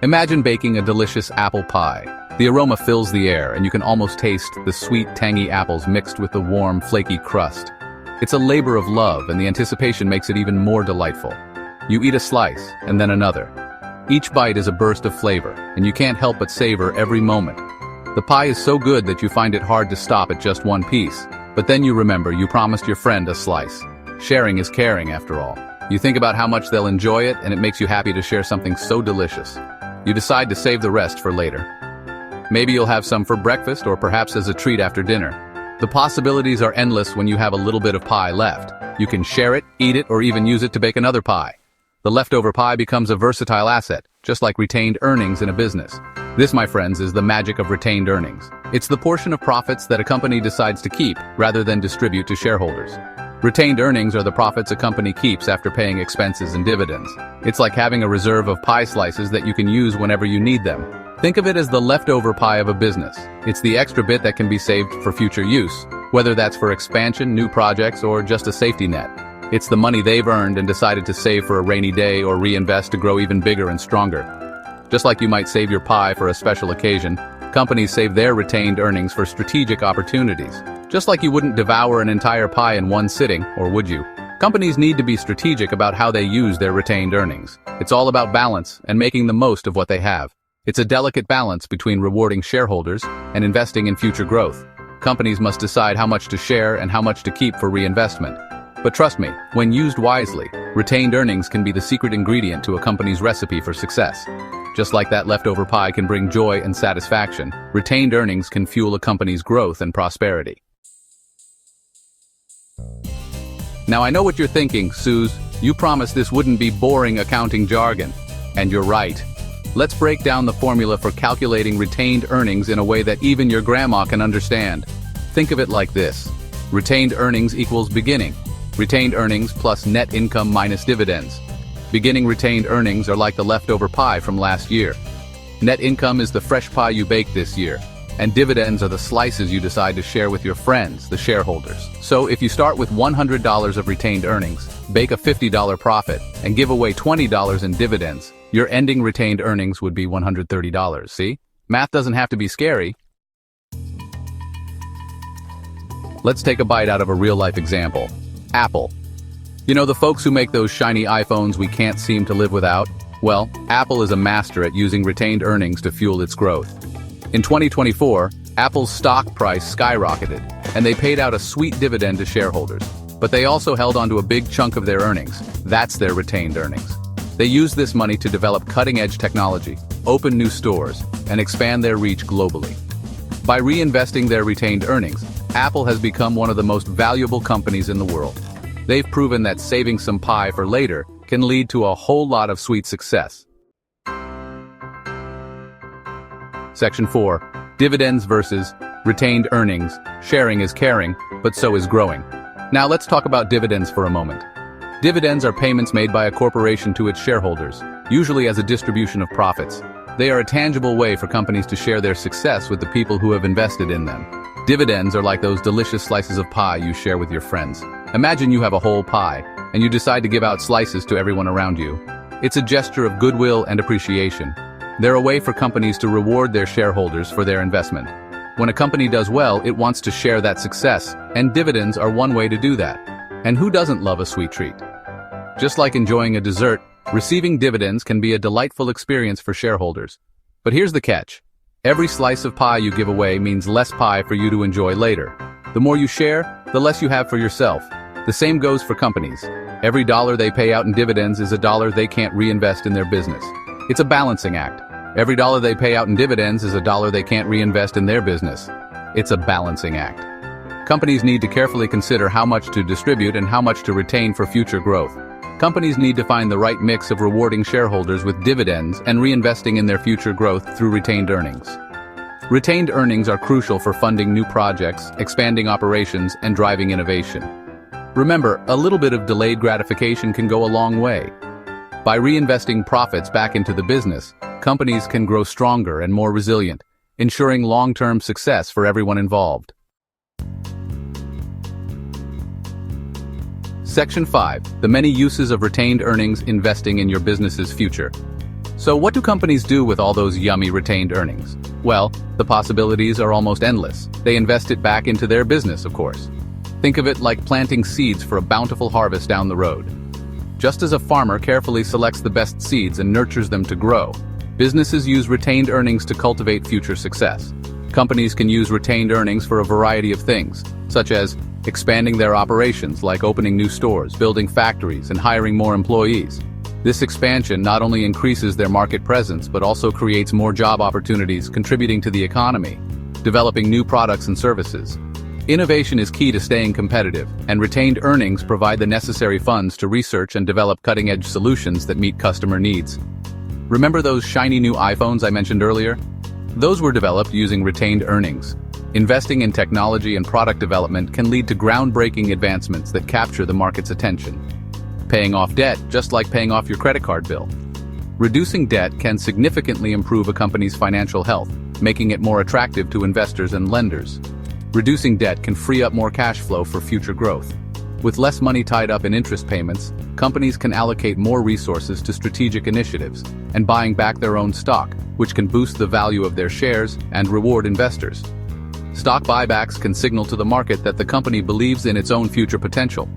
Imagine baking a delicious apple pie. The aroma fills the air, and you can almost taste the sweet, tangy apples mixed with the warm, flaky crust. It's a labor of love, and the anticipation makes it even more delightful. You eat a slice, and then another. Each bite is a burst of flavor, and you can't help but savor every moment. The pie is so good that you find it hard to stop at just one piece, but then you remember you promised your friend a slice. Sharing is caring, after all. You think about how much they'll enjoy it, and it makes you happy to share something so delicious. You decide to save the rest for later. Maybe you'll have some for breakfast or perhaps as a treat after dinner. The possibilities are endless when you have a little bit of pie left. You can share it, eat it, or even use it to bake another pie. The leftover pie becomes a versatile asset, just like retained earnings in a business. This, my friends, is the magic of retained earnings. It's the portion of profits that a company decides to keep rather than distribute to shareholders. Retained earnings are the profits a company keeps after paying expenses and dividends. It's like having a reserve of pie slices that you can use whenever you need them. Think of it as the leftover pie of a business. It's the extra bit that can be saved for future use, whether that's for expansion, new projects, or just a safety net. It's the money they've earned and decided to save for a rainy day or reinvest to grow even bigger and stronger. Just like you might save your pie for a special occasion, companies save their retained earnings for strategic opportunities. Just like you wouldn't devour an entire pie in one sitting, or would you? Companies need to be strategic about how they use their retained earnings. It's all about balance and making the most of what they have. It's a delicate balance between rewarding shareholders and investing in future growth. Companies must decide how much to share and how much to keep for reinvestment. But trust me, when used wisely, retained earnings can be the secret ingredient to a company's recipe for success. Just like that leftover pie can bring joy and satisfaction, retained earnings can fuel a company's growth and prosperity. Now I know what you're thinking, Suze. You promised this wouldn't be boring accounting jargon. And you're right. Let's break down the formula for calculating retained earnings in a way that even your grandma can understand. Think of it like this. Retained earnings equals beginning. Retained earnings plus net income minus dividends. Beginning retained earnings are like the leftover pie from last year. Net income is the fresh pie you baked this year. And dividends are the slices you decide to share with your friends, the shareholders. So if you start with $100 of retained earnings, bake a $50 profit, and give away $20 in dividends, your ending retained earnings would be $130, see? Math doesn't have to be scary. Let's take a bite out of a real-life example. Apple. You know the folks who make those shiny iPhones we can't seem to live without? Well, Apple is a master at using retained earnings to fuel its growth. In 2024, Apple's stock price skyrocketed, and they paid out a sweet dividend to shareholders. But they also held onto a big chunk of their earnings. That's their retained earnings. They used this money to develop cutting-edge technology, open new stores, and expand their reach globally. By reinvesting their retained earnings, Apple has become one of the most valuable companies in the world. They've proven that saving some pie for later can lead to a whole lot of sweet success. Section 4. Dividends versus retained earnings. Sharing is caring, but so is growing. Now let's talk about dividends for a moment. Dividends are payments made by a corporation to its shareholders, usually as a distribution of profits. They are a tangible way for companies to share their success with the people who have invested in them. Dividends are like those delicious slices of pie you share with your friends. Imagine you have a whole pie, and you decide to give out slices to everyone around you. It's a gesture of goodwill and appreciation. They're a way for companies to reward their shareholders for their investment. When a company does well, it wants to share that success, and dividends are one way to do that. And who doesn't love a sweet treat? Just like enjoying a dessert, receiving dividends can be a delightful experience for shareholders. But here's the catch. Every slice of pie you give away means less pie for you to enjoy later. The more you share, the less you have for yourself. The same goes for companies. Every dollar they pay out in dividends is a dollar they can't reinvest in their business. It's a balancing act. Every dollar they pay out in dividends is a dollar they can't reinvest in their business. It's a balancing act. Companies need to carefully consider how much to distribute and how much to retain for future growth. Companies need to find the right mix of rewarding shareholders with dividends and reinvesting in their future growth through retained earnings. Retained earnings are crucial for funding new projects, expanding operations, and driving innovation. Remember, a little bit of delayed gratification can go a long way. By reinvesting profits back into the business, companies can grow stronger and more resilient, ensuring long-term success for everyone involved. Section 5. The many uses of retained earnings investing in your business's future. So what do companies do with all those yummy retained earnings? Well, the possibilities are almost endless. They invest it back into their business, of course. Think of it like planting seeds for a bountiful harvest down the road. Just as a farmer carefully selects the best seeds and nurtures them to grow, businesses use retained earnings to cultivate future success. Companies can use retained earnings for a variety of things, such as expanding their operations like opening new stores, building factories, and hiring more employees. This expansion not only increases their market presence but also creates more job opportunities, contributing to the economy, developing new products and services. Innovation is key to staying competitive, and retained earnings provide the necessary funds to research and develop cutting-edge solutions that meet customer needs. Remember those shiny new iPhones I mentioned earlier? Those were developed using retained earnings. Investing in technology and product development can lead to groundbreaking advancements that capture the market's attention. Paying off debt, just like paying off your credit card bill. Reducing debt can significantly improve a company's financial health, making it more attractive to investors and lenders. Reducing debt can free up more cash flow for future growth. With less money tied up in interest payments, companies can allocate more resources to strategic initiatives and buying back their own stock, which can boost the value of their shares and reward investors. Stock buybacks can signal to the market that the company believes in its own future potential.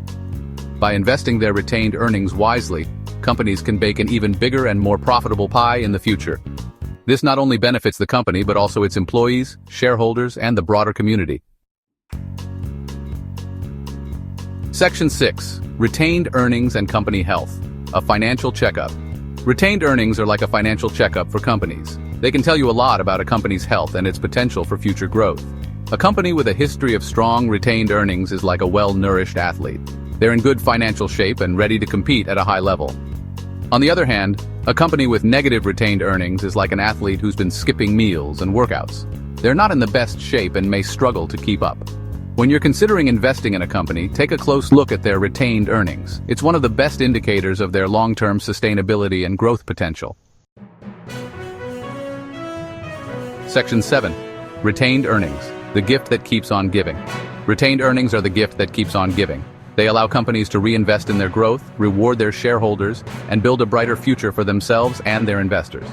By investing their retained earnings wisely, companies can bake an even bigger and more profitable pie in the future. This not only benefits the company but also its employees, shareholders, and the broader community. Section 6. Retained earnings and company health. A financial checkup. Retained earnings are like a financial checkup for companies. They can tell you a lot about a company's health and its potential for future growth. A company with a history of strong retained earnings is like a well-nourished athlete. They're in good financial shape and ready to compete at a high level. On the other hand, a company with negative retained earnings is like an athlete who's been skipping meals and workouts. They're not in the best shape and may struggle to keep up. When you're considering investing in a company, take a close look at their retained earnings. It's one of the best indicators of their long-term sustainability and growth potential. Section 7. Retained earnings. The gift that keeps on giving. Retained earnings are the gift that keeps on giving. They allow companies to reinvest in their growth, reward their shareholders, and build a brighter future for themselves and their investors.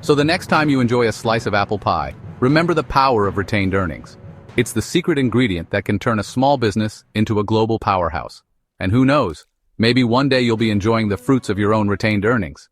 So the next time you enjoy a slice of apple pie, remember the power of retained earnings. It's the secret ingredient that can turn a small business into a global powerhouse. And who knows, maybe one day you'll be enjoying the fruits of your own retained earnings.